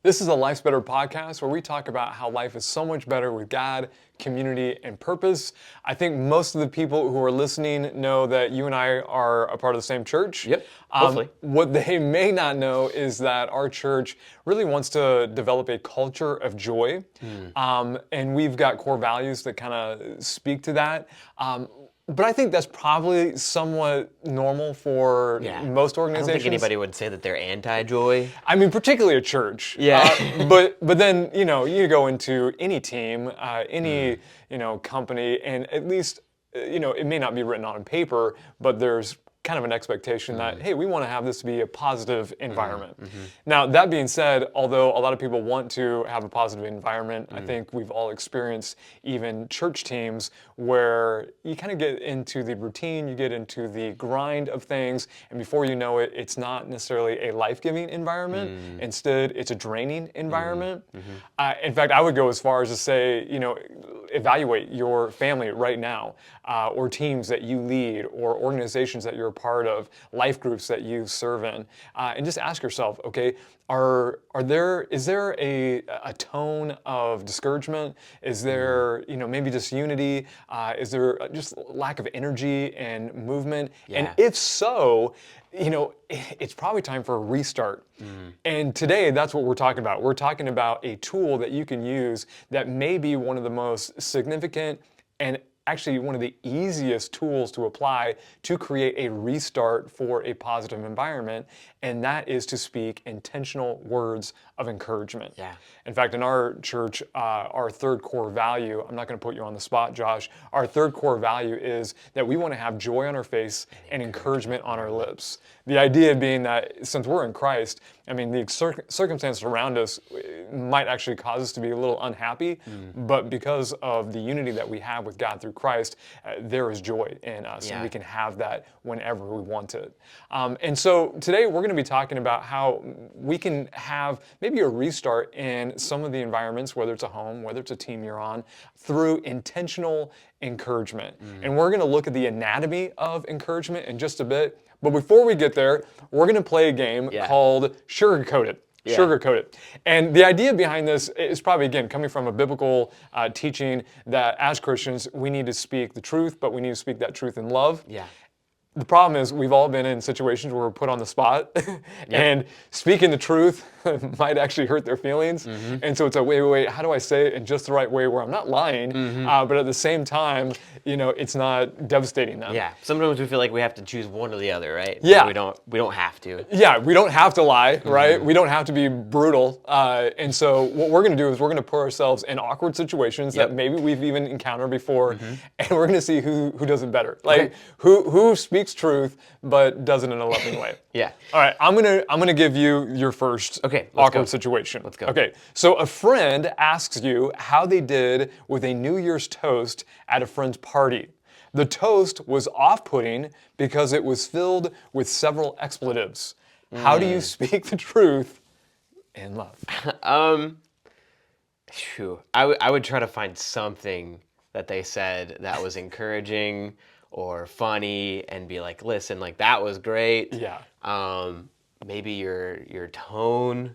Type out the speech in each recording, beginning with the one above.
This is a Life's Better podcast where we talk about how life is so much better with God, community, and purpose. I think most of the people who are listening know that you and I are a part of the same church. Yep, hopefully. What they may not know is that our church really wants to develop a culture of joy. And we've got core values that kind of speak to that. But I think that's probably somewhat normal for most I organizations. don't think anybody would say that they're anti-joy. I mean, particularly a church. Yeah. But then, you go into any team, any, company, and at least, it may not be written on paper, but there's kind of an expectation that, hey, we want to have this be a positive environment. Now, that being said, although a lot of people want to have a positive environment, I think we've all experienced even church teams where you kind of get into the routine, you get into the grind of things, and before you know it, it's not necessarily a life-giving environment. Instead, it's a draining environment. In fact, I would go as far as to say, evaluate your family right now, or teams that you lead, or organizations that you're a part of, life groups that you serve in, and just ask yourself, okay, is there a tone of discouragement? Is there, maybe disunity? Is there just lack of energy and movement? Yeah. And if so, it's probably time for a restart. And today, that's what we're talking about. We're talking about a tool that you can use that may be one of the most significant and actually one of the easiest tools to apply to create a restart for a positive environment, and that is to speak intentional words of encouragement. Yeah. In fact, in our church, our third core value, I'm not going to put you on the spot, Josh, our third core value is that we want to have joy on our face and encouragement on our lips. The idea being that since we're in Christ, I mean, the circumstances around us might actually cause us to be a little unhappy, but because of the unity that we have with God through Christ, there is joy in us, and we can have that whenever we want it. And so today we're going to be talking about how we can have maybe a restart in some of the environments, whether it's a home, whether it's a team you're on, through intentional encouragement. And we're going to look at the anatomy of encouragement in just a bit. But before we get there, we're going to play a game called Sugarcoat It. Sugarcoat it. And the idea behind this is probably, again, coming from a biblical teaching that as Christians, we need to speak the truth, but we need to speak that truth in love. Yeah. The problem is we've all been in situations where we're put on the spot and speaking the truth might actually hurt their feelings. And so it's wait, how do I say it in just the right way where I'm not lying, but at the same time, it's not devastating them. Yeah. Sometimes we feel like we have to choose one or the other, right? Yeah. We don't have to. Yeah, we don't have to lie, right? We don't have to be brutal. And so what we're going to do is we're going to put ourselves in awkward situations that maybe we've even encountered before, and we're going to see who does it better. Like who speaks truth but does it in a loving way. Yeah. All right, I'm gonna give you your first awkward situation. Let's go. Okay, so a friend asks you how they did with a New Year's toast at a friend's party. The toast was off-putting because it was filled with several expletives. How do you speak the truth in love? I would try to find something that they said that was encouraging or funny and be like, listen, like that was great. Yeah. Maybe your tone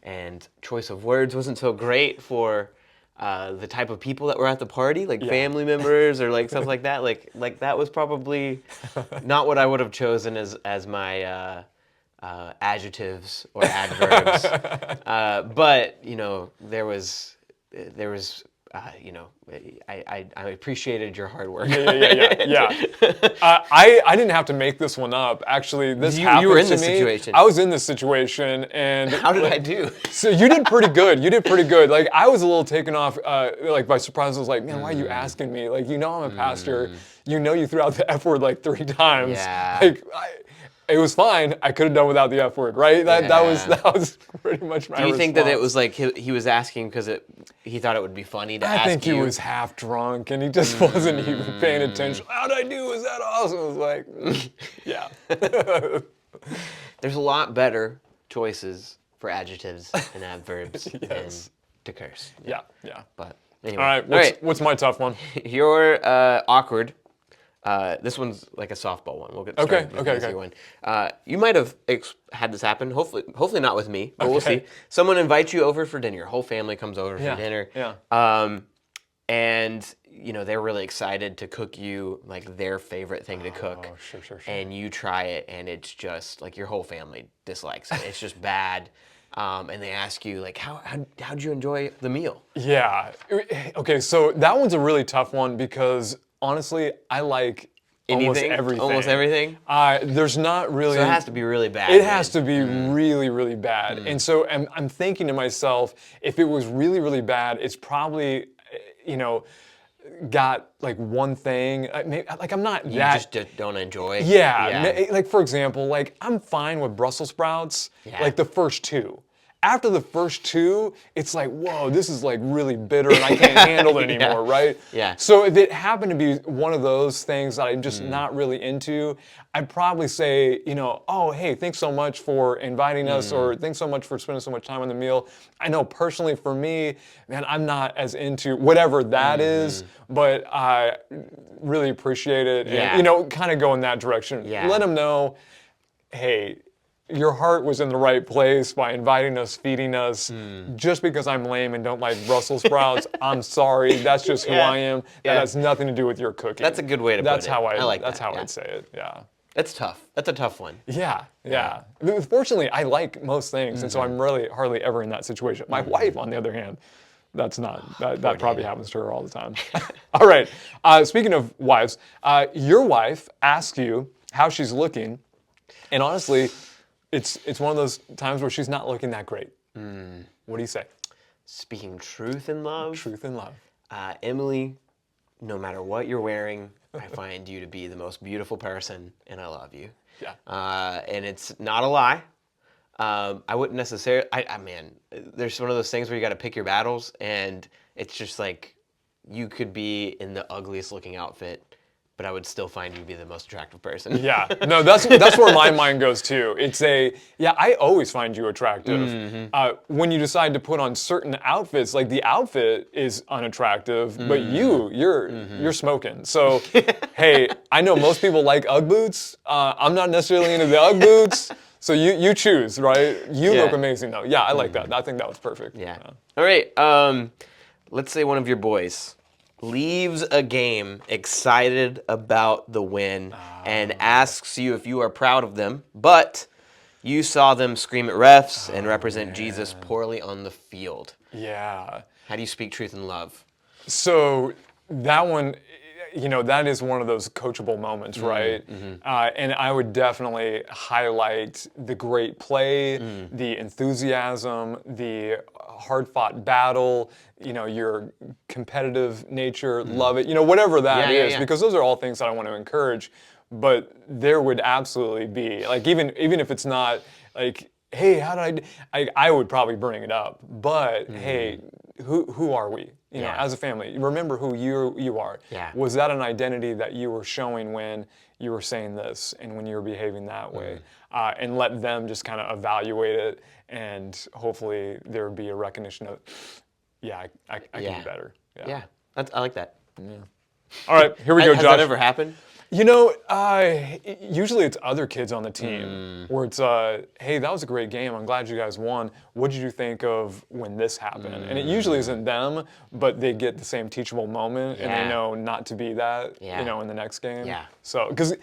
and choice of words wasn't so great for the type of people that were at the party, like family members or like stuff like that. Like that was probably not what I would have chosen as my adjectives or adverbs. But there was. I appreciated your hard work. Yeah. I didn't have to make this one up. Actually, this happened you were in to this me. situation. I was in this situation, and How did I do? So you did pretty good. Like I was a little taken off, like by surprise. I was like, man, why are you asking me? Like, I'm a pastor. You threw out the F word like 3 times. Yeah. Like, it was fine. I could have done without the F word, right? That was pretty much my response. Do you think that it was like he was asking because he thought it would be funny to ask you? I think he was half drunk and he just wasn't even paying attention. How'd I do? Was that awesome? I was like, yeah. There's a lot better choices for adjectives and adverbs than to curse. Yeah. But anyway. All right, what's my tough one? Your awkward This one's like a softball one. We'll get Okay, started with okay, an easy okay. one. You might have had this happen. Hopefully not with me, but we'll Okay. see. Someone invites you over for dinner. Your whole family comes over Yeah, for dinner. yeah. And they're really excited to cook you like their favorite thing to cook. Oh, sure. And you try it, and it's just like your whole family dislikes it. It's just bad. And they ask you like, how'd you enjoy the meal? Yeah. Okay, so that one's a really tough one because honestly, I like almost Anything? everything. Almost everything? There's not really. So it has to be really bad. It has then. to be really, really bad. And so I'm thinking to myself, if it was really, really bad, it's probably, got like one thing. Like I'm not You that. just don't enjoy. Yeah, like for example, like I'm fine with Brussels sprouts, Yeah. like the first two. After the first two, it's like, whoa, this is like really bitter and I can't handle it anymore, right? Yeah. So if it happened to be one of those things that I'm just not really into, I'd probably say, oh, hey, thanks so much for inviting us, or thanks so much for spending so much time on the meal. I know personally for me, man, I'm not as into whatever that is, but I really appreciate it. Yeah. And, kind of go in that direction. Yeah. Let them know, hey, your heart was in the right place by inviting us, feeding us. Just because I'm lame and don't like Brussels sprouts, I'm sorry. That's just who Yeah. I am. Yeah. That has nothing to do with your cooking. That's a good way to That's put it. how I like That's that, how yeah. I'd say it. Yeah. That's tough. That's a tough one. Yeah. Fortunately, I like most things, and so I'm really hardly ever in that situation. My wife, on the other hand, that's not. That probably happens to her all the time. All right. Speaking of wives, your wife asks you how she's looking, and honestly, it's one of those times where she's not looking that great. What do you say? Speaking truth in love, Truth and love. Emily, no matter what you're wearing, I find you to be the most beautiful person, and I love you. Yeah. And it's not a lie. I wouldn't necessarily. Man, there's one of those things where you got to pick your battles, and it's just like you could be in the ugliest looking outfit, but I would still find you to be the most attractive person. Yeah, no, that's where my mind goes too. I always find you attractive. When you decide to put on certain outfits, like the outfit is unattractive, but you're smoking. So, hey, I know most people like UGG boots. I'm not necessarily into the UGG boots. So you choose, right? You Yeah. look amazing though. Yeah, I like that. I think that was perfect. Yeah. All right. Let's say one of your boys leaves a game excited about the win and asks you if you are proud of them, but you saw them scream at refs and represent Jesus poorly on the field. Yeah. How do you speak truth in love? So that one, that is one of those coachable moments, right? And I would definitely highlight the great play, the enthusiasm, the hard-fought battle, your competitive nature, love it, whatever that is, Yeah. because those are all things that I want to encourage. But there would absolutely be, like, even if it's not like, hey, how did I would probably bring it up. But hey, who are we? As a family, remember who you are. Yeah. Was that an identity that you were showing when you were saying this and when you were behaving that way? And let them just kind of evaluate it, and hopefully there would be a recognition of, I can Yeah. do better. Yeah, I like that. All right, here we go, Has Josh. that ever happened? Usually it's other kids on the team where it's, hey, that was a great game. I'm glad you guys won. What did you think of when this happened? And it usually isn't them, but they get the same teachable moment and they Yeah. know not to be that, Yeah. in the next game. Yeah. So, because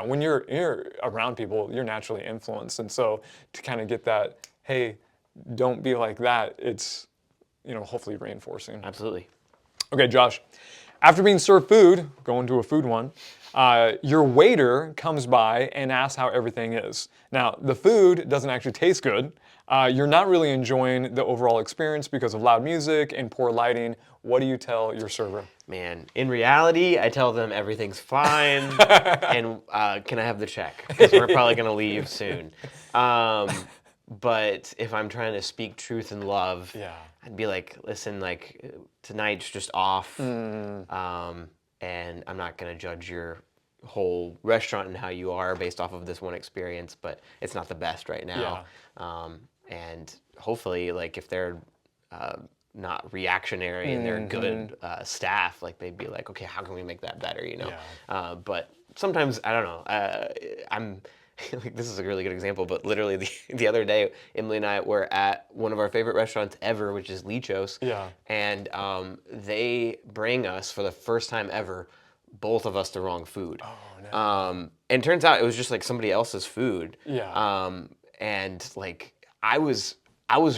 when you're around people, you're naturally influenced. And so to kind of get that, hey, don't be like that, it's, hopefully reinforcing. Absolutely. Okay, Josh. After being served food, going to a food one, your waiter comes by and asks how everything is. Now, the food doesn't actually taste good. You're not really enjoying the overall experience because of loud music and poor lighting. What do you tell your server? Man, in reality, I tell them everything's fine, and can I have the check? Because we're probably going to leave soon. But if I'm trying to speak truth in love, Yeah. I'd be like, listen, like tonight's just off, and I'm not going to judge your whole restaurant and how you are based off of this one experience, but it's not the best right now. And hopefully, like if they're not reactionary and they're good staff. Like they'd be like, okay, how can we make that better? You know. But sometimes I don't know. I'm like, this is a really good example, but literally the other day, Emily and I were at one of our favorite restaurants ever, which is Lichos. Yeah. And they bring us for the first time ever, both of us the wrong food. Oh, no. And turns out it was just like somebody else's food. Yeah. And like I was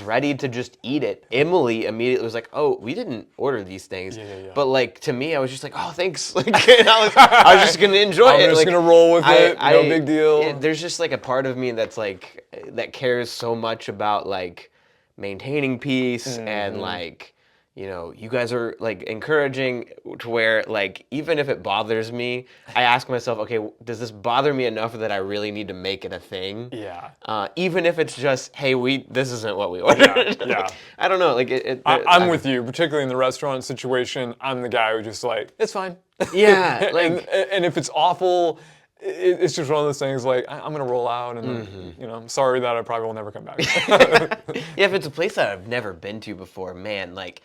ready to just eat it. Emily immediately was like, "Oh, we didn't order these things." Yeah. But like to me, I was just like, "Oh, thanks." Like I was just gonna enjoy it. I'm just Like, gonna roll with it. No big deal. There's just like a part of me that's like that cares so much about like maintaining peace and like, you know, you guys are like encouraging to where like even if it bothers me, I ask myself, okay, does this bother me enough that I really need to make it a thing? Yeah. Even if it's just, hey, this isn't what we ordered. Yeah. I don't know. Like I'm with you, particularly in the restaurant situation. I'm the guy who just like, it's fine. Yeah. Like and if it's awful, it's just one of those things like, I'm going to roll out and then, you know, I'm sorry that I probably will never come back. yeah, if it's a place that I've never been to before, man, like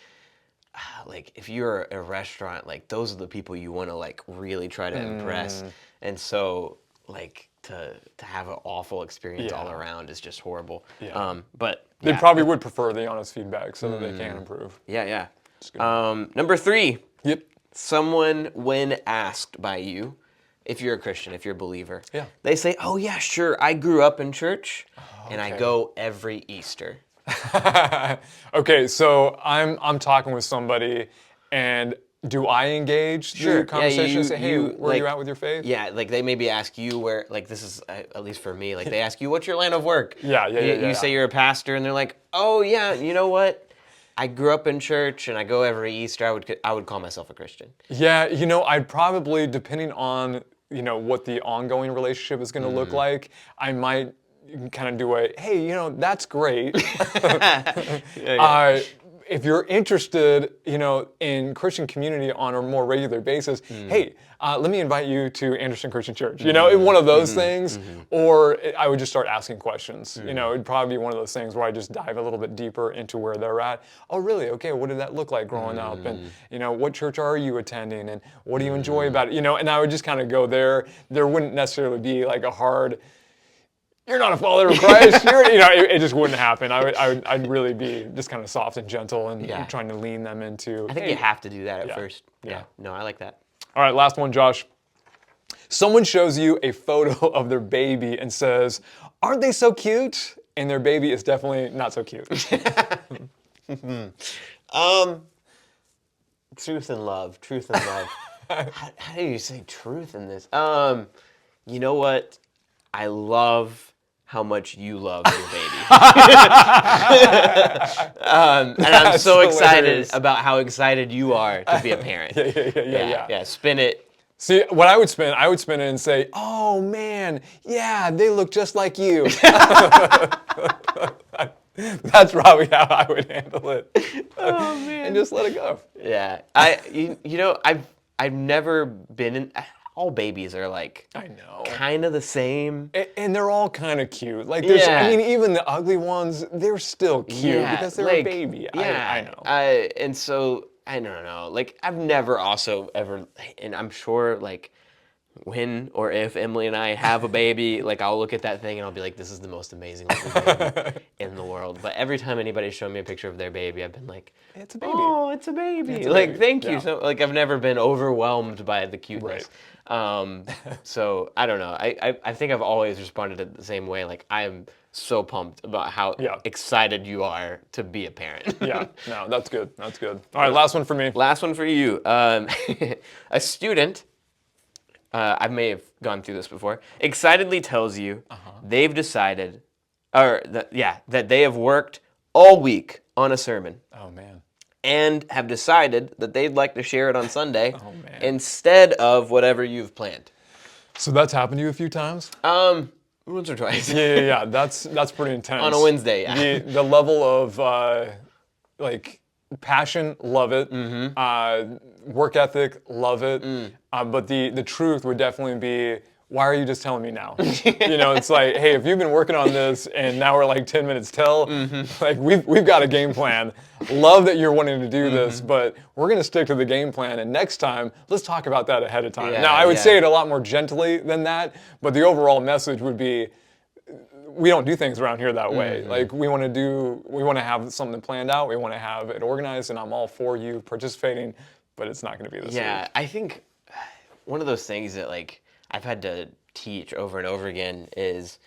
if you're a restaurant, like those are the people you want to like really try to impress. And so like to have an awful experience all around is just horrible. Yeah. But They probably would prefer the honest feedback so that they can improve. yeah. Number 3. Yep. Someone when asked by you, if you're a Christian, if you're a believer, Yeah. they say, "Oh yeah, sure, I grew up in church and I go every Easter." Okay, so I'm talking with somebody, and do I engage the conversation and say, hey, where are you at with your faith? Yeah, like they maybe ask you where, like this is, at least for me, like they ask you, what's your line of work? Yeah. You say you're a pastor, and they're like, oh yeah, you know what? I grew up in church, and I go every Easter. I would call myself a Christian. Yeah, you know, I'd probably, depending on, you know, what the ongoing relationship is going to look like, I might kind of do a, hey, you know, that's great. If you're interested, you know, in Christian community on a more regular basis, hey, let me invite you to Anderson Christian Church. You know, one of those things. Or I would just start asking questions. You know, it'd probably be one of those things where I just dive a little bit deeper into where they're at. Oh, really? Okay, what did that look like growing up? And, you know, what church are you attending? And what do you enjoy about it? You know, and I would just kind of go there. There wouldn't necessarily be like a hard, you're not a follower of Christ. You know, it just wouldn't happen. I'd really be just kind of soft and gentle and trying to lean them into. I think you have to do that at first. Yeah. No, I like that. All right, last one, Josh. Someone shows you a photo of their baby and says, "Aren't they so cute?" And their baby is definitely not so cute. Truth and love. How do you say truth in this? You know what? I love how much you love your baby. And I'm so excited about how excited you are to be a parent. Yeah. Spin it. See, what I would spin it and say, "Oh man, yeah, they look just like you." That's probably how I would handle it. Oh man. And just let it go. Yeah. You know, I've never been in. All babies are like, I know, kind of the same, and they're all kind of cute. Like, there's, I mean, even the ugly ones, they're still cute because they're a baby. I know. And so I don't know. Like, I've never also ever, and I'm sure like when or if Emily and I have a baby, like I'll look at that thing and I'll be like, this is the most amazing looking baby in the world. But every time anybody's shown me a picture of their baby, I've been like, it's a baby. Oh, it's a baby. It's a like, baby. thank you. So like, I've never been overwhelmed by the cuteness. So I don't know. I think I've always responded the same way. Like, I am so pumped about how excited you are to be a parent. Yeah, no, that's good. That's good. All right, last one for me. Last one for you. A student, I may have gone through this before, excitedly tells you they've decided, that they have worked all week on a sermon. Oh, man. And have decided that they'd like to share it on Sunday instead of whatever you've planned. So that's happened to you a few times? Once or twice. Yeah. That's pretty intense. On a Wednesday, yeah. The level of like passion, love it. Work ethic, love it. But the truth would definitely be why are you just telling me now? It's like, hey, if you've been working on this and now we're like 10 minutes till, like we've got a game plan. Love that you're wanting to do this, but we're going to stick to the game plan. And next time, let's talk about that ahead of time. Yeah, now, I would yeah. say it a lot more gently than that, but the overall message would be, we don't do things around here that way. Like we want to have something planned out. We want to have it organized, and I'm all for you participating, but it's not going to be this Yeah, week. I think one of those things that like I've had to teach over and over again is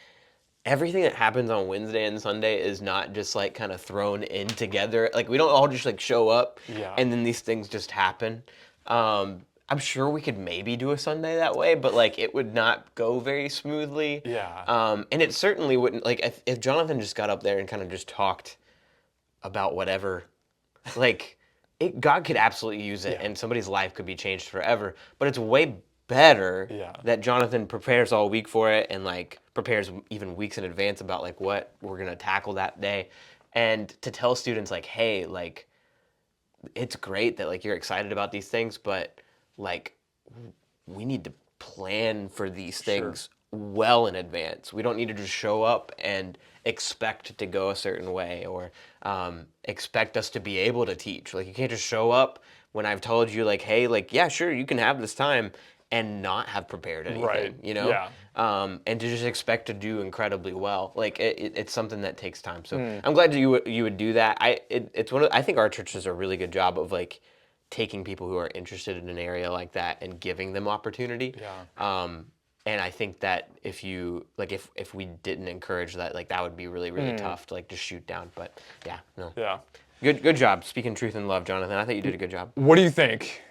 everything that happens on Wednesday and Sunday is not just like kind of thrown in together. Like we don't all just like show up Yeah. and then these things just happen. I'm sure we could maybe do a Sunday that way, but like it would not go very smoothly. Yeah. And it certainly wouldn't, like if Jonathan just got up there and kind of just talked about whatever, like God could absolutely use it and somebody's life could be changed forever. But it's way better that Jonathan prepares all week for it and like prepares even weeks in advance about like what we're gonna tackle that day. And to tell students like, hey, like it's great that like you're excited about these things, but like we need to plan for these things well in advance. We don't need to just show up and expect to go a certain way or expect us to be able to teach. Like you can't just show up when I've told you like, hey, like, yeah, sure, you can have this time and not have prepared anything, Right. you know? Yeah. And to just expect to do incredibly well. Like it's something that takes time. So I'm glad you would do that. I think our church does a really good job of like taking people who are interested in an area like that and giving them opportunity. Yeah. And I think that if you like if we didn't encourage that, like that would be really, really tough to like just shoot down. But yeah, no. Yeah. Good job. Speaking truth in love, Jonathan. I thought you did a good job. What do you think?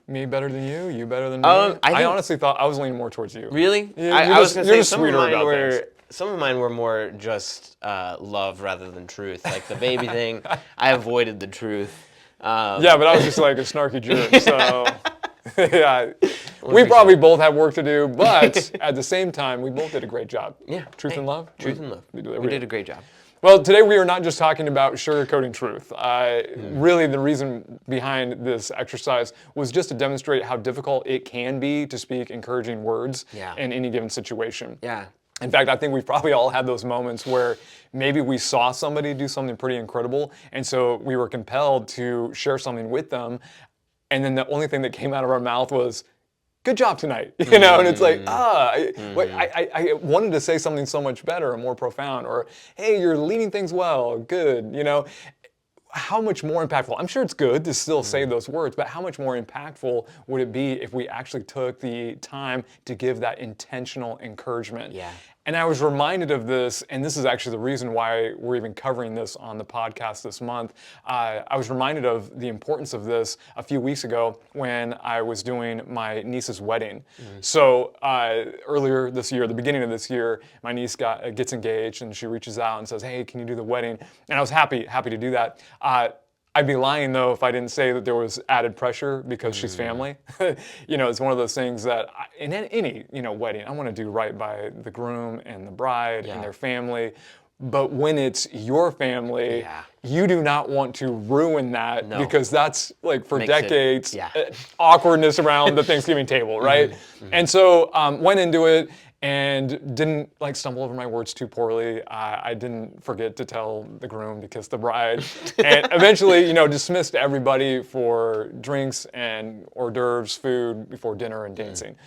Me better than you? You better than me? I I think- honestly thought I was leaning more towards you. Really? Yeah, I you're was just- gonna you're say just some of sweeter mine about were things. some of mine were more just love rather than truth. Like the baby thing, I avoided the truth. Yeah, but I was just like a snarky jerk. So, yeah, we probably both have work to do, but at the same time, we both did a great job. Yeah. Truth and love? Truth and love. We We did a great job. Well, today we are not just talking about sugarcoating truth. Really, the reason behind this exercise was just to demonstrate how difficult it can be to speak encouraging words Yeah. in any given situation. Yeah. In fact, I think we've probably all had those moments where maybe we saw somebody do something pretty incredible, and so we were compelled to share something with them, and then the only thing that came out of our mouth was, good job tonight, and it's like, I wanted to say something so much better and more profound, or, hey, you're leading things well, good, how much more impactful? I'm sure it's good to still say those words, but how much more impactful would it be if we actually took the time to give that intentional encouragement? Yeah. And I was reminded of this, and this is actually the reason why we're even covering this on the podcast this month. I was reminded of the importance of this a few weeks ago when I was doing my niece's wedding. So earlier this year, the beginning of this year, my niece gets engaged, and she reaches out and says, "Hey, can you do the wedding?" And I was happy to do that. I'd be lying though if I didn't say that there was added pressure because she's family. It's one of those things that in any wedding, I want to do right by the groom and the bride and their family. But when it's your family, you do not want to ruin that because that's like for Makes it- decades yeah. awkwardness around the Thanksgiving table, right? And so went into it and didn't like stumble over my words too poorly. I didn't forget to tell the groom to kiss the bride, and eventually, dismissed everybody for drinks and hors d'oeuvres, food before dinner and dancing.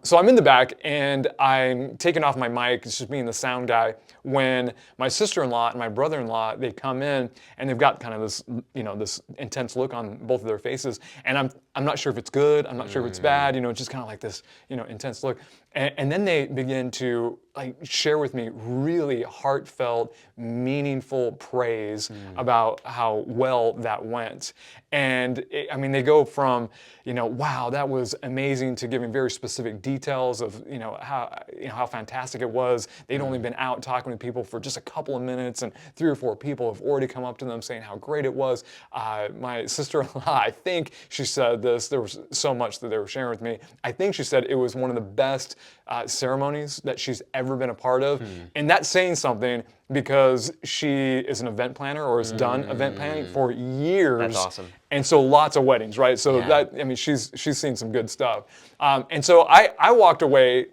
So I'm in the back and I'm taking off my mic, it's just being the sound guy, when my sister-in-law and my brother-in-law, they come in and they've got kind of this, this intense look on both of their faces, and I'm not sure if it's good, I'm not sure if it's bad, it's just kind of like this, intense look. And then they begin to like share with me really heartfelt, meaningful praise about how well that went. And they go from, wow, that was amazing, to giving very specific details of, how fantastic it was. They'd only been out talking to people for just a couple of minutes, and 3 or 4 people have already come up to them saying how great it was. My sister-in-law, I think she said this, there was so much that they were sharing with me. I think she said it was one of the best ceremonies that she's ever ever been a part of. And that's saying something because she is an event planner or has done event planning for years. That's awesome. And so lots of weddings, right? So Yeah. that, I mean, she's seen some good stuff. And so I walked away,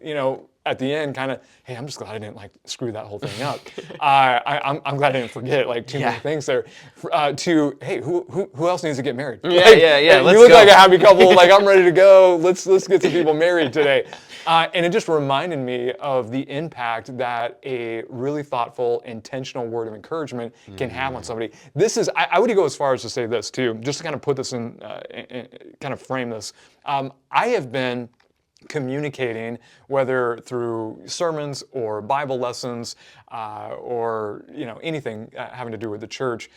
at the end, kind of, hey, I'm just glad I didn't screw that whole thing up. I'm glad I didn't forget too many things there. To hey, who else needs to get married? Yeah. Hey, Let's you look go. like a happy couple. I'm ready to go. Let's get some people married today. And it just reminded me of the impact that a really thoughtful, intentional word of encouragement can have on somebody. This is, I would go as far as to say this too, just to kind of put this in kind of frame this. I have been communicating, whether through sermons or Bible lessons or anything having to do with the church,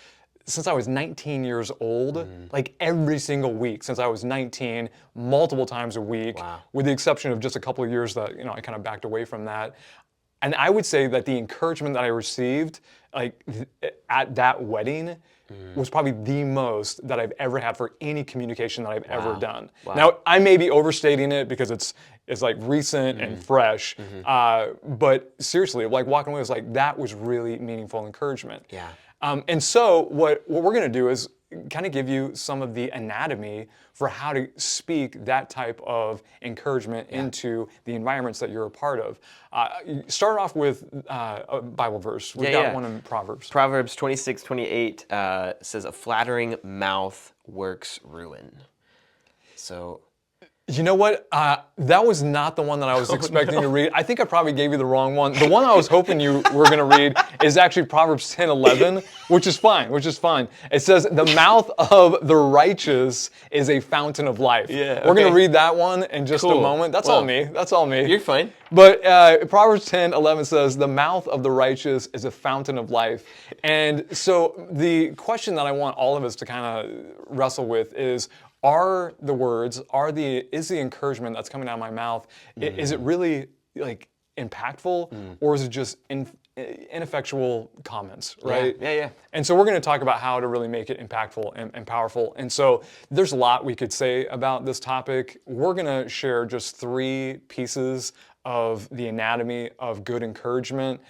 since I was 19 years old, every single week since I was 19, multiple times a week, with the exception of just a couple of years that I kind of backed away from that. And I would say that the encouragement that I received at that wedding was probably the most that I've ever had for any communication that I've ever done. Now, I may be overstating it because it's recent and fresh, but seriously, walking away was that was really meaningful encouragement. Yeah. And so what we're going to do is kind of give you some of the anatomy for how to speak that type of encouragement into the environments that you're a part of. Start off with a Bible verse. We've got one in Proverbs. Proverbs 26:28 says, "A flattering mouth works ruin." So. You know what? That was not the one that I was expecting to read. I think I probably gave you the wrong one. The one I was hoping you were going to read is actually Proverbs 10:11, which is fine. It says, "The mouth of the righteous is a fountain of life." Yeah, We're going to read that one in just a moment. That's all me. You're fine. But Proverbs 10:11 says, "The mouth of the righteous is a fountain of life." And so the question that I want all of us to kind of wrestle with is, is the encouragement that's coming out of my mouth, is it really impactful, or is it just ineffectual comments, right? Yeah. And so we're going to talk about how to really make it impactful and powerful. And so there's a lot we could say about this topic. We're going to share just 3 pieces of the anatomy of good encouragement,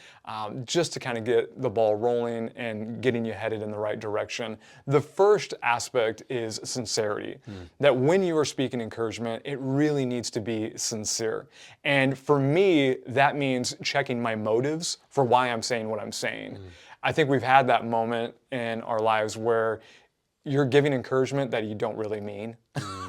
just to kind of get the ball rolling and getting you headed in the right direction. The first aspect is sincerity. That when you are speaking encouragement, it really needs to be sincere. And for me, that means checking my motives for why I'm saying what I'm saying. I think we've had that moment in our lives where you're giving encouragement that you don't really mean.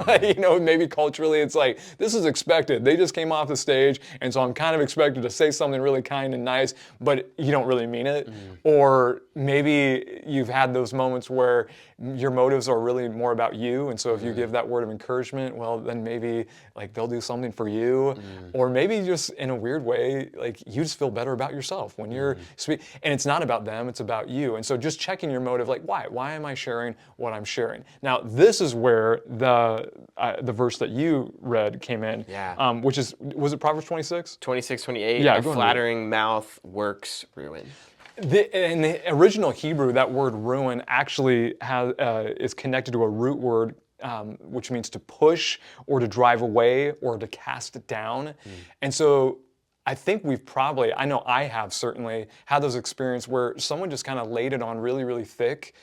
Maybe culturally it's this is expected. They just came off the stage, and so I'm kind of expected to say something really kind and nice, but you don't really mean it. Or maybe you've had those moments where your motives are really more about you, and so if you give that word of encouragement, well, then maybe they'll do something for you. Or maybe just in a weird way, you just feel better about yourself when you're speaking. And it's not about them, it's about you. And so just checking your motive, why am I sharing what I'm sharing? Now, this is where the verse that you read came in, which was it Proverbs 26? 26:28. Yeah, a flattering mouth works ruin. In the original Hebrew, that word ruin actually is connected to a root word, which means to push or to drive away or to cast down. And so I think I know I have certainly had those experiences where someone just kind of laid it on really, really thick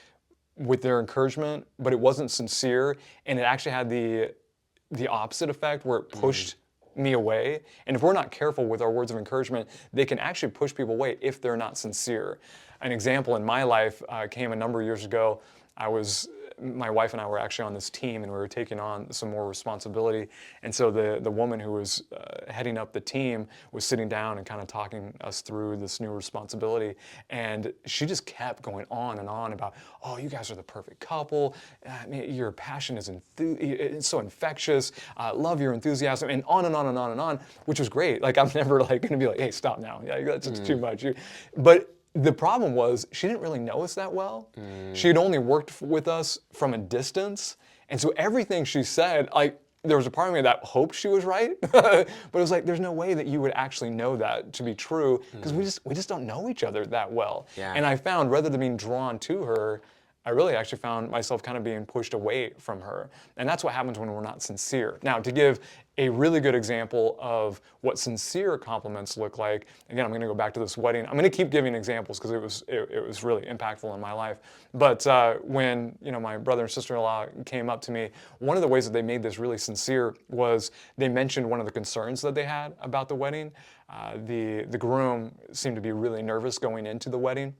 with their encouragement, but it wasn't sincere, and it actually had the opposite effect where it pushed me away. And if we're not careful with our words of encouragement, they can actually push people away if they're not sincere. An example in my life came a number of years ago. My wife and I were actually on this team, and we were taking on some more responsibility. And so the woman who was heading up the team was sitting down and kind of talking us through this new responsibility. And she just kept going on and on about, oh, you guys are the perfect couple. Your passion is it's so infectious. Love your enthusiasm, and on and on and on and on, which was great. I'm never going to be hey, stop now. That's just too much. But the problem was she didn't really know us that well. She had only worked with us from a distance. And so everything she said, there was a part of me that hoped she was right, but it was there's no way that you would actually know that to be true, because we just don't know each other that well. Yeah. And I found, rather than being drawn to her, I really actually found myself kind of being pushed away from her. And that's what happens when we're not sincere. Now, to give a really good example of what sincere compliments look like, again, I'm going to go back to this wedding. I'm going to keep giving examples because it was really impactful in my life. But when my brother and sister-in-law came up to me, one of the ways that they made this really sincere was they mentioned one of the concerns that they had about the wedding. The groom seemed to be really nervous going into the wedding.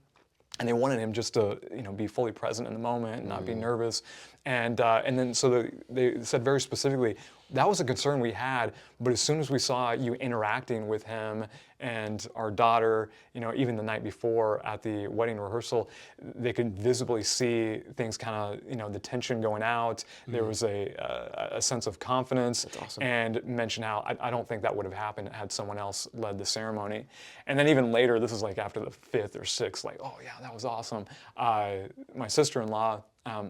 And they wanted him just to, be fully present in the moment and not be nervous. And then so they said very specifically, that was a concern we had, but as soon as we saw you interacting with him and our daughter, even the night before at the wedding rehearsal, they could visibly see things kind of, the tension going out. There was a sense of confidence. That's awesome. And mentioned how I don't think that would have happened had someone else led the ceremony. And then even later, this is like after the 5th or 6th, like, oh yeah, that was awesome. My sister-in-law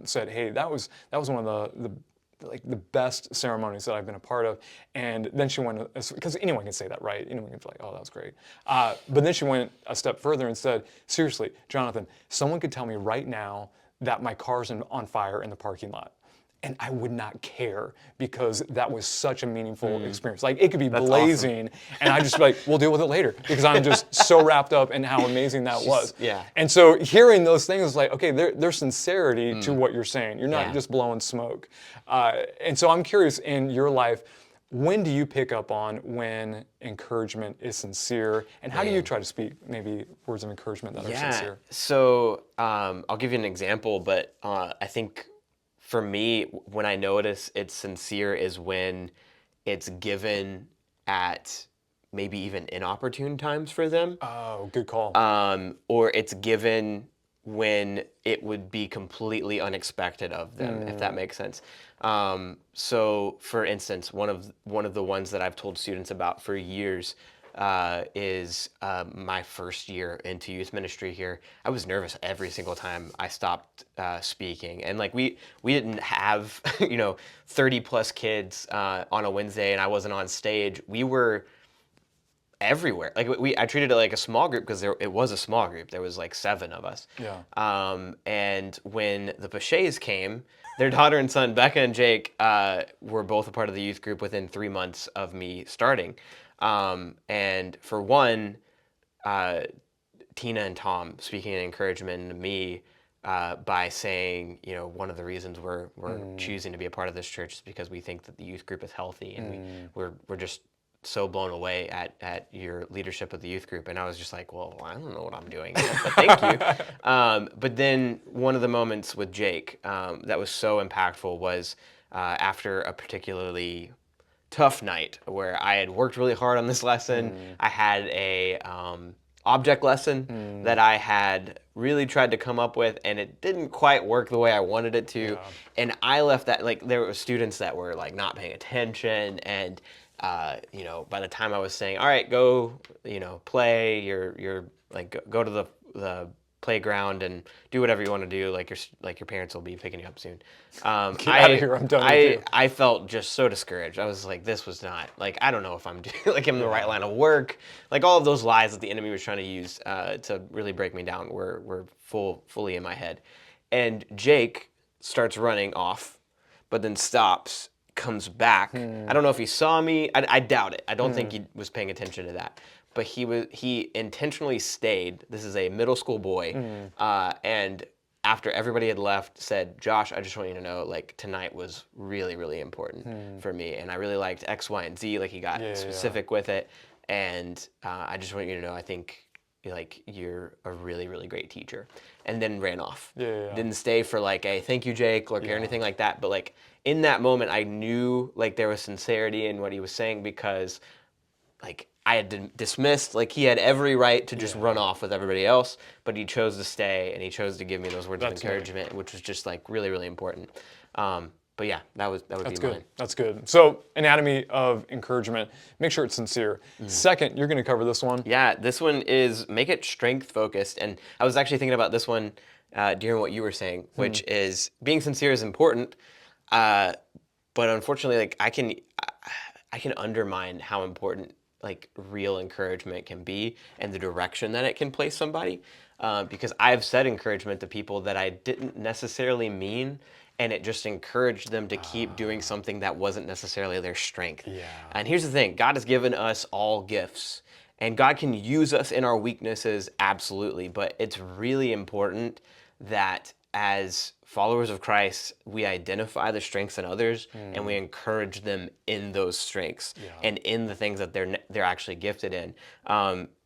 said, hey, that was one of the best ceremonies that I've been a part of. And then she went, because anyone can say that, right? Anyone can be like, oh, that was great. But then she went a step further and said, seriously, Jonathan, someone could tell me right now that my car's on fire in the parking lot. And I would not care because that was such a meaningful experience. Like it could be blazing, and I just be like, we'll deal with it later because I'm just so wrapped up in how amazing that was. Yeah. And so hearing those things is like, okay, there's sincerity to what you're saying. You're not just blowing smoke. And so I'm curious in your life, when do you pick up on when encouragement is sincere, and how do you try to speak maybe words of encouragement that are sincere? So I'll give you an example, but I think for me, when I notice it's sincere is when it's given at maybe even inopportune times for them. Oh, good call. Or it's given when it would be completely unexpected of them, if that makes sense. So, for instance, one of the ones that I've told students about for years is my first year into youth ministry here. I was nervous every single time I stopped speaking, and like we didn't have 30 plus kids on a Wednesday, and I wasn't on stage. We were everywhere. Like I treated it like a small group because it was a small group. There was like 7 of us. Yeah. And when the Paches came, their daughter and son, Becca and Jake, were both a part of the youth group within 3 months of me starting. And for one, Tina and Tom speaking encouragement to me by saying, one of the reasons we're choosing to be a part of this church is because we think that the youth group is healthy, and we're just so blown away at your leadership of the youth group. And I was just like, well, I don't know what I'm doing yet, but thank you. But then one of the moments with Jake that was so impactful was after a particularly tough night where I had worked really hard on this lesson. I had a object lesson that I had really tried to come up with, and it didn't quite work the way I wanted it to. Yeah. And I left that, like, there were students that were like not paying attention, and by the time I was saying, all right, go, play, you're like, go to the playground and do whatever you want to do, like your parents will be picking you up soon. Get out of here, I'm done with you. I felt just so discouraged. I was like, this was not, like, I don't know if I'm doing, like, I'm in the right line of work. Like, all of those lies that the enemy was trying to use to really break me down were fully in my head. And Jake starts running off, but then stops, comes back. I don't know if he saw me. I doubt it. I don't think he was paying attention to that. But he intentionally stayed. This is a middle school boy, and after everybody had left, said, "Josh, I just want you to know, like, tonight was really, really important for me, and I really liked X, Y, and Z." Like, he got specific with it, and I just want you to know, I think, like, you're a really, really great teacher. And then ran off. Didn't stay for like a thank you, Jake, or anything like that. But like in that moment, I knew like there was sincerity in what he was saying, because like I had dismissed, like he had every right to just run off with everybody else, but he chose to stay, and he chose to give me those words of encouragement, which was just like really, really important. But yeah, that would be good. mine. That's good. So, anatomy of encouragement. Make sure it's sincere. Second, you're going to cover this one. Yeah, this one is make it strength focused, and I was actually thinking about this one during what you were saying, which is being sincere is important, but unfortunately, like I can undermine how important like real encouragement can be and the direction that it can place somebody. because I've said encouragement to people that I didn't necessarily mean, and it just encouraged them to keep doing something that wasn't necessarily their strength. Yeah. And here's the thing: God has given us all gifts, and God can use us in our weaknesses, absolutely. But it's really important that as followers of Christ, we identify the strengths in others and we encourage them in those strengths and in the things that they're actually gifted in.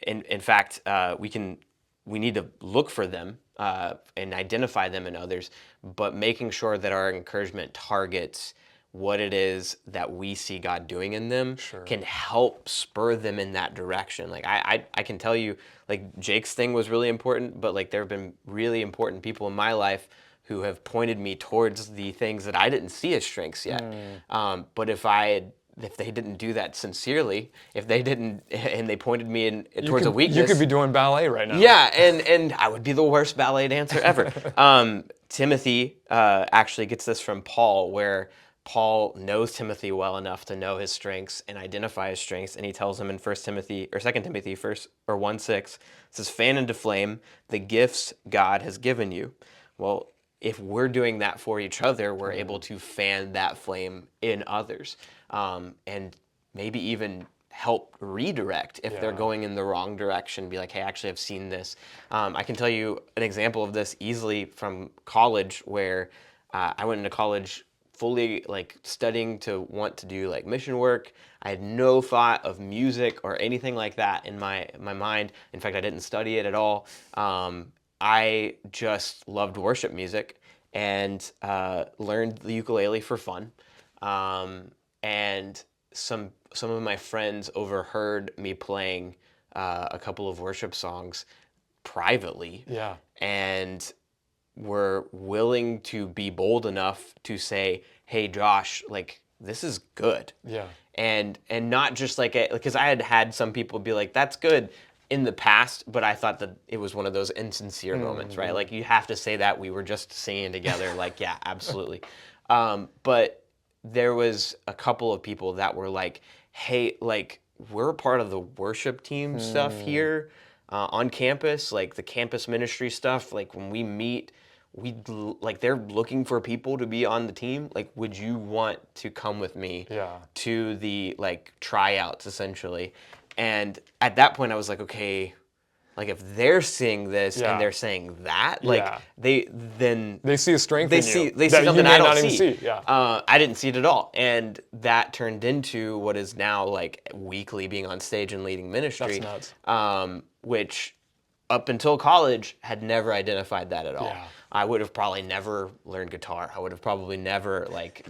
In fact, we need to look for them and identify them in others, but making sure that our encouragement targets what it is that we see God doing in them can help spur them in that direction. Like I can tell you, like Jake's thing was really important, but like there have been really important people in my life who have pointed me towards the things that I didn't see as strengths yet. But if they didn't do that sincerely, if they didn't, and they pointed me towards a weakness, You could be doing ballet right now. yeah, and I would be the worst ballet dancer ever. Timothy actually gets this from Paul, where Paul knows Timothy well enough to know his strengths and identify his strengths, and he tells him in 1 Timothy or 2 Timothy 1:6, says, "Fan into flame the gifts God has given you." Well, if we're doing that for each other, we're able to fan that flame in others, and maybe even help redirect if they're going in the wrong direction. Be like, hey, actually, I've seen this. I can tell you an example of this easily from college, where I went into college fully like studying to want to do like mission work. I had no thought of music or anything like that in my mind. In fact, I didn't study it at all. I just loved worship music and learned the ukulele for fun. And some of my friends overheard me playing a couple of worship songs privately. Yeah. And were willing to be bold enough to say, "Hey, Josh, like this is good." Yeah. And not just like because I had some people be like, "That's good," in the past, but I thought that it was one of those insincere moments, right? Like you have to say that we were just singing together. Like, yeah, absolutely. But there was a couple of people that were like, "Hey, like we're a part of the worship team stuff here on campus, like the campus ministry stuff. Like when we meet, like they're looking for people to be on the team. Like, would you want to come with me to the like tryouts essentially?" And at that point, I was like, okay, like if they're seeing this and they're saying that, like they see a strength in you they see that something you may I don't not even see. Yeah. I didn't see it at all, and that turned into what is now like weekly being on stage and leading ministry. That's nuts. Which up until college had never identified that at all. Yeah. I would have probably never learned guitar. I would have probably never like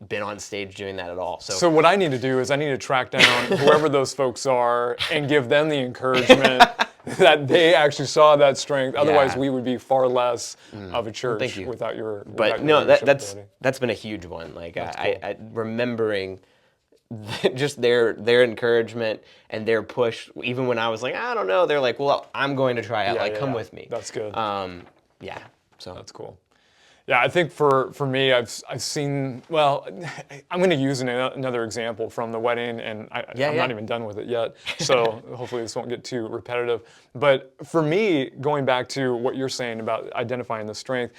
been on stage doing that at all. So what I need to do is I need to track down whoever those folks are and give them the encouragement that they actually saw that strength. Otherwise, we would be far less of a church thank you. without your. But without your no, leadership that's ability. been a huge one. Like I remembering just their encouragement and their push. Even when I was like, I don't know, they're like, well, I'm going to try out. Like, come with me. That's good. Yeah. So That's cool. Yeah, I think for me, I've seen. Well, I'm going to use another example from the wedding, and I'm not even done with it yet. So hopefully this won't get too repetitive. But for me, going back to what you're saying about identifying the strength,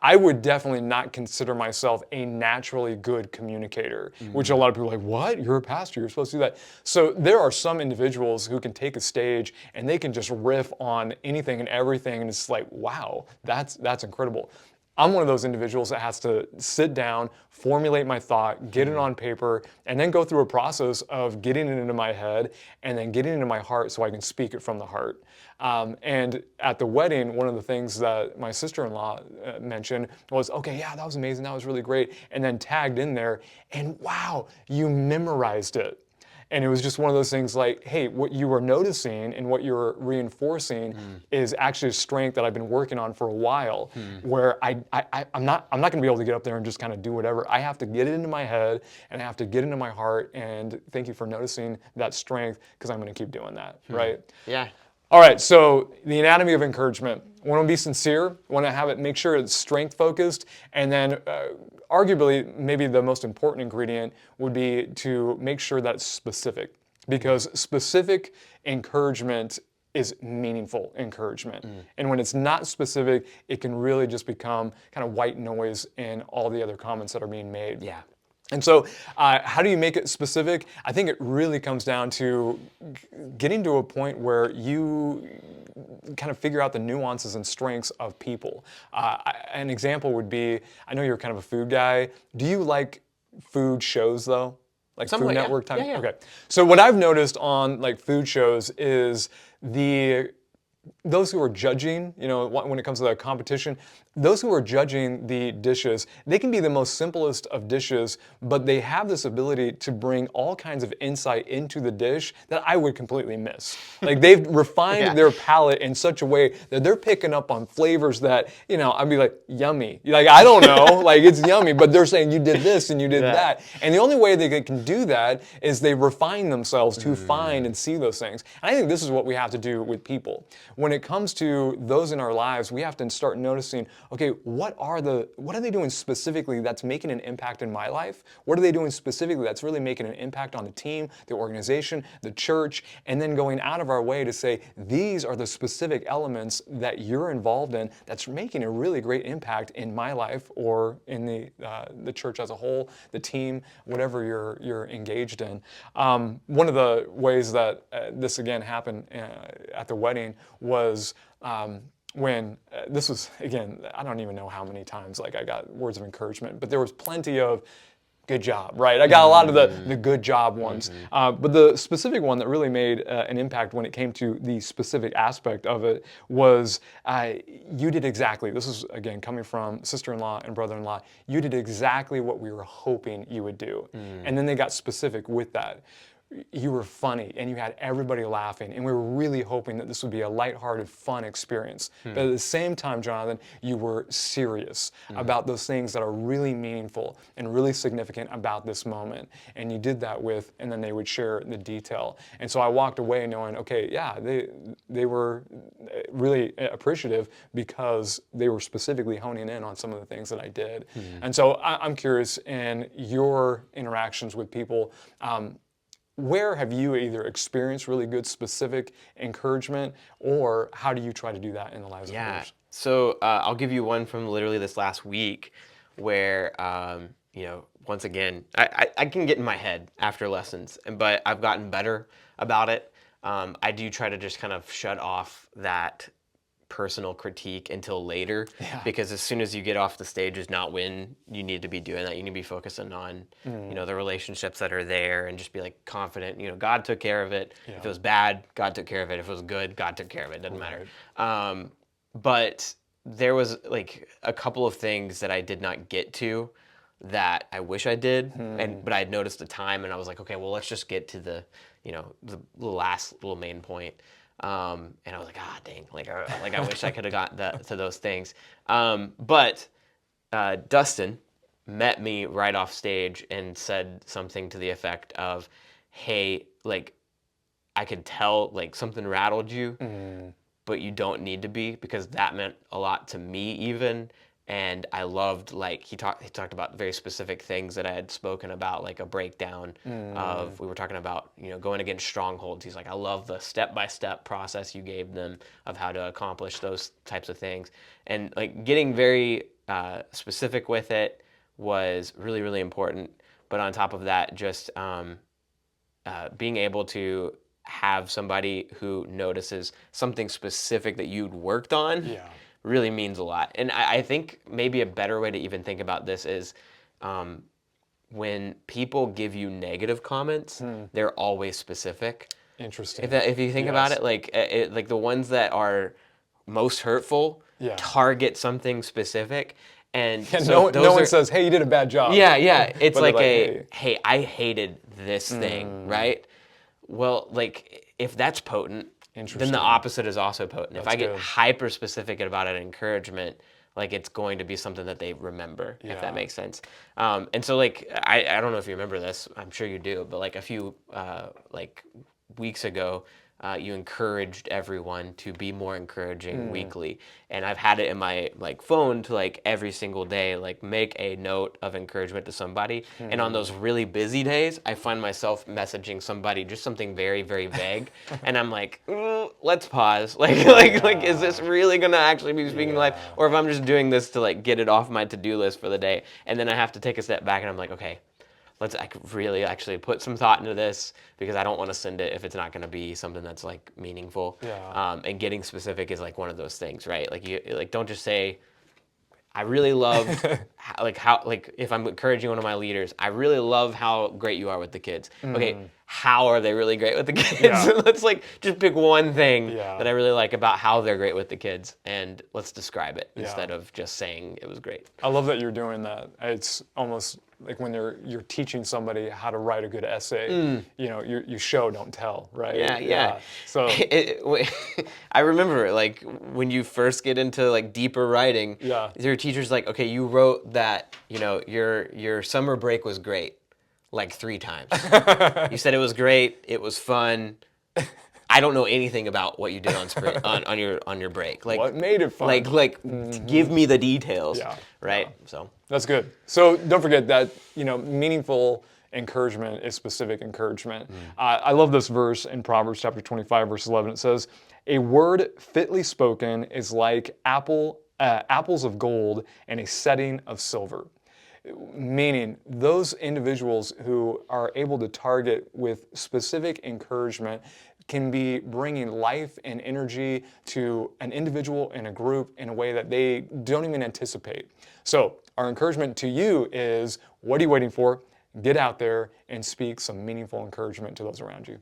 I would definitely not consider myself a naturally good communicator, which a lot of people are like, what? You're a pastor, you're supposed to do that. So there are some individuals who can take a stage and they can just riff on anything and everything, and it's like, wow, that's incredible. I'm one of those individuals that has to sit down, formulate my thought, get it on paper, and then go through a process of getting it into my head and then getting it into my heart so I can speak it from the heart. And at the wedding, one of the things that my sister-in-law mentioned was, okay, yeah, that was amazing, that was really great, and then tagged in there, and wow, you memorized it. And it was just one of those things like, hey, what you were noticing and what you're reinforcing is actually a strength that I've been working on for a while, where I'm not going to be able to get up there and just kind of do whatever. I have to get it into my head and I have to get into my heart. And thank you for noticing that strength, because I'm going to keep doing that, right? yeah. All right, so the anatomy of encouragement. Want to be sincere, want to have it, make sure it's strength focused, and then arguably maybe the most important ingredient would be to make sure that it's specific, because specific encouragement is meaningful encouragement. And when it's not specific, it can really just become kind of white noise in all the other comments that are being made. Yeah. And so, how do you make it specific? I think it really comes down to getting to a point where you kind of figure out the nuances and strengths of people. An example would be, I know you're kind of a food guy. Do you like food shows though? Like Somewhat, Food yeah. Network type? Yeah, yeah. Okay. So what I've noticed on like food shows is those who are judging, when it comes to the competition, those who are judging the dishes, they can be the most simplest of dishes, but they have this ability to bring all kinds of insight into the dish that I would completely miss. Like they've refined Yeah. their palate in such a way that they're picking up on flavors that, I'd be like, yummy. Like, I don't know, like it's yummy, but they're saying you did this and you did that. And the only way they can do that is they refine themselves to find and see those things. And I think this is what we have to do with people. When it comes to those in our lives, we have to start noticing, okay, what are they doing specifically that's making an impact in my life? What are they doing specifically that's really making an impact on the team, the organization, the church, and then going out of our way to say, these are the specific elements that you're involved in that's making a really great impact in my life or in the church as a whole, the team, whatever you're engaged in. One of the ways that this again happened at the wedding was when this was, again, I don't even know how many times like I got words of encouragement, but there was plenty of good job, right? I got a lot of the good job ones. But the specific one that really made an impact when it came to the specific aspect of it was you did exactly, this is again coming from sister-in-law and brother-in-law, you did exactly what we were hoping you would do. And then they got specific with that. You were funny and you had everybody laughing, and we were really hoping that this would be a lighthearted, fun experience. But at the same time, Jonathan, you were serious about those things that are really meaningful and really significant about this moment. And you did that and then they would share the detail. And so I walked away knowing, okay, yeah, they were really appreciative because they were specifically honing in on some of the things that I did. And so I'm curious in your interactions with people, where have you either experienced really good specific encouragement, or how do you try to do that in the lives of others? So I'll give you one from literally this last week where, once again, I can get in my head after lessons, but I've gotten better about it. I do try to just kind of shut off that personal critique until later, because as soon as you get off the stage is not when you need to be doing that. You need to be focusing on the relationships that are there and just be like confident, God took care of it. If it was bad, God took care of it. If it was good, God took care of it. Doesn't matter. But there was like a couple of things that I did not get to that I wish I did, but I had noticed the time and I was like, okay, well, let's just get to the last little main point. And I was like, dang, I wish I could have got to those things. But Dustin met me right off stage and said something to the effect of, hey, I could tell something rattled you, but you don't need to be, because that meant a lot to me even. And I loved, he talked about very specific things that I had spoken about, like a breakdown of, we were talking about, going against strongholds. He's like, I love the step-by-step process you gave them of how to accomplish those types of things. And getting very specific with it was really, really important. But on top of that, just being able to have somebody who notices something specific that you'd worked on really means a lot. And I think maybe a better way to even think about this is when people give you negative comments, they're always specific. Interesting. If you think about it, like the ones that are most hurtful target something specific. And so no one says, hey, you did a bad job. Yeah. It's like hey, I hated this thing, right? Well, if that's potent, then the opposite is also potent. If I get hyper specific about an encouragement, it's going to be something that they remember, if that makes sense. And so I don't know if you remember this, I'm sure you do, but a few weeks ago, you encouraged everyone to be more encouraging weekly. And I've had it in my like phone to like every single day, like make a note of encouragement to somebody. And on those really busy days, I find myself messaging somebody just something very, very vague. And I'm like, "Ooh, let's pause. Like, is this really gonna actually be speaking to life? Or if I'm just doing this to like get it off my to-do list for the day, and then I have to take a step back and I'm like, okay, let's really actually put some thought into this because I don't want to send it if it's not going to be something that's like meaningful. Yeah. And getting specific is like one of those things, right? Like you like don't just say, I really love how if I'm encouraging one of my leaders, I really love how great you are with the kids. Okay, how are they really great with the kids? Yeah. Let's like just pick one thing Yeah. that I really like about how they're great with the kids, and let's describe it Yeah. instead of just saying it was great. I love that you're doing that. It's almost like when you're teaching somebody how to write a good essay. You know, you show, don't tell, right? Yeah. So I remember like when you first get into like deeper writing, Yeah. your teacher's like, okay, you wrote that, you know, your summer break was great, like 3 times. You said it was great, it was fun. I don't know anything about what you did on spring on your break. Like what made it fun? Like give me the details. Yeah. Right? So That's good. So don't forget that, you know, meaningful encouragement is specific encouragement. I love this verse in Proverbs chapter 25, verse 11. It says, "A word fitly spoken is like apples of gold in a setting of silver." Meaning, those individuals who are able to target with specific encouragement can be bringing life and energy to an individual and a group in a way that they don't even anticipate. So, our encouragement to you is, what are you waiting for? Get out there and speak some meaningful encouragement to those around you.